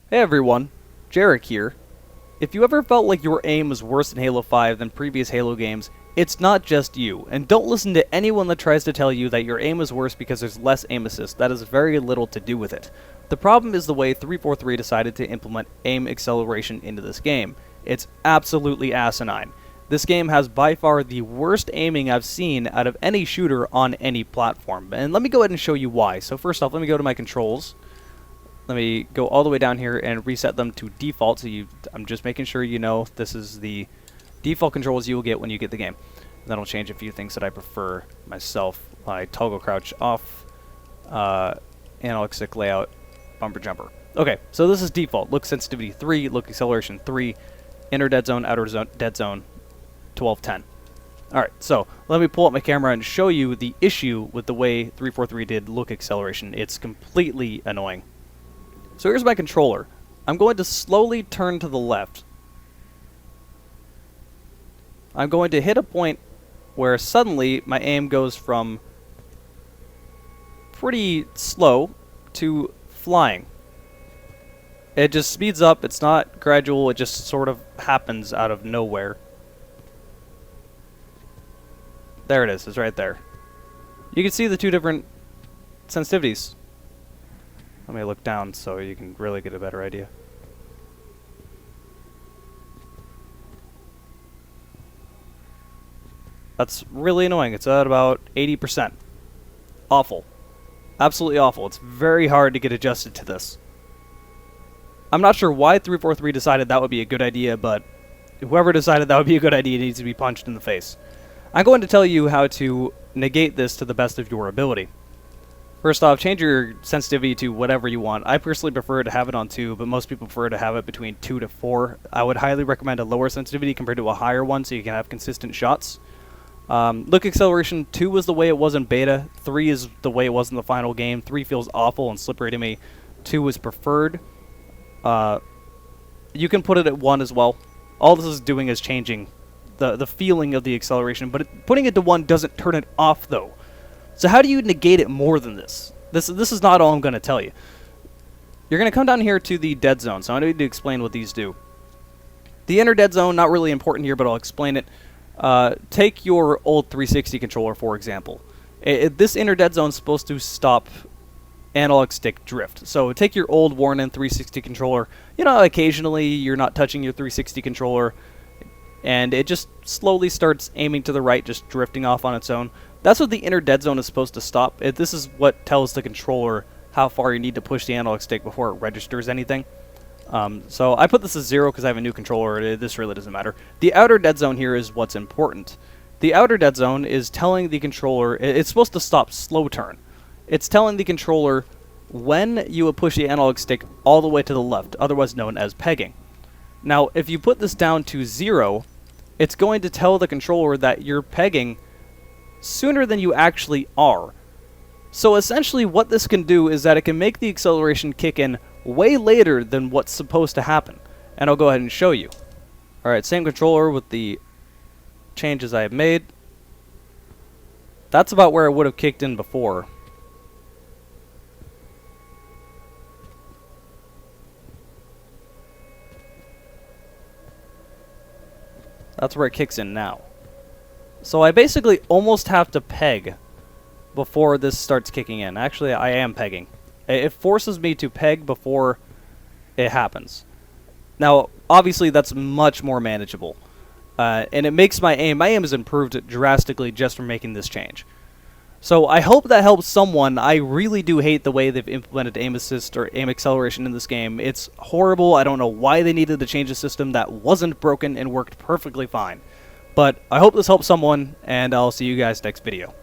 Hey everyone, Jarek here. If you ever felt like your aim was worse in Halo 5 than previous Halo games, it's not just you, and don't listen to anyone that tries to tell you that your aim is worse because there's less aim assist. That has very little to do with it. The problem is the way 343 decided to implement aim acceleration into this game. It's absolutely asinine. This game has by far the worst aiming I've seen out of any shooter on any platform, and let me go ahead and show you why. So first off, let me go to my controls. Let me go all the way down here and reset them to default. So I'm just making sure you know this is the default controls you will get when you get the game. And that'll change a few things that I prefer myself, like toggle crouch off, analog stick layout, bumper jumper. Okay, so this is default. Look sensitivity 3, look acceleration 3, inner dead zone, outer zone, dead zone 1210. Alright, so let me pull up my camera and show you the issue with the way 343 did look acceleration. It's completely annoying. So here's my controller. I'm going to slowly turn to the left. I'm going to hit a point where suddenly my aim goes from pretty slow to flying. It just speeds up. It's not gradual. It just sort of happens out of nowhere. There it is. It's right there. You can see the two different sensitivities. Let me look down so you can really get a better idea. That's really annoying. It's at about 80%. Awful. Absolutely awful. It's very hard to get adjusted to this. I'm not sure why 343 decided that would be a good idea, but whoever decided that would be a good idea needs to be punched in the face. I'm going to tell you how to negate this to the best of your ability. First off, change your sensitivity to whatever you want. I personally prefer to have it on 2, but most people prefer to have it between 2 to 4. I would highly recommend a lower sensitivity compared to a higher one so you can have consistent shots. Look acceleration 2 was the way it was in beta. 3 is the way it was in the final game. 3 feels awful and slippery to me. 2 is preferred. You can put it at 1 as well. All this is doing is changing the feeling of the acceleration, but putting it to 1 doesn't turn it off though. So how do you negate it more than this? This is not all I'm going to tell you. You're going to come down here to the dead zone, so I need to explain what these do. The inner dead zone, not really important here, but I'll explain it. Take your old 360 controller, for example. This inner dead zone is supposed to stop analog stick drift. So take your old worn-in 360 controller. You know, occasionally you're not touching your 360 controller, and it just slowly starts aiming to the right, just drifting off on its own. That's what the inner dead zone is supposed to stop. This is what tells the controller how far you need to push the analog stick before it registers anything. So I put this as 0 because I have a new controller. This really doesn't matter. The outer dead zone here is what's important. The outer dead zone is telling the controller, it's supposed to stop slow turn. It's telling the controller when you would push the analog stick all the way to the left, otherwise known as pegging. Now, if you put this down to 0, it's going to tell the controller that you're pegging sooner than you actually are. So essentially what this can do is that it can make the acceleration kick in way later than what's supposed to happen. And I'll go ahead and show you. Alright, same controller with the changes I have made. That's about where it would have kicked in before. That's where it kicks in now. So I basically almost have to peg before this starts kicking in. Actually, I am pegging. It forces me to peg before it happens. Now, obviously, that's much more manageable. And it makes my aim is improved drastically just from making this change. So I hope that helps someone. I really do hate the way they've implemented aim assist or aim acceleration in this game. It's horrible. I don't know why they needed to change a system that wasn't broken and worked perfectly fine. But I hope this helps someone, and I'll see you guys next video.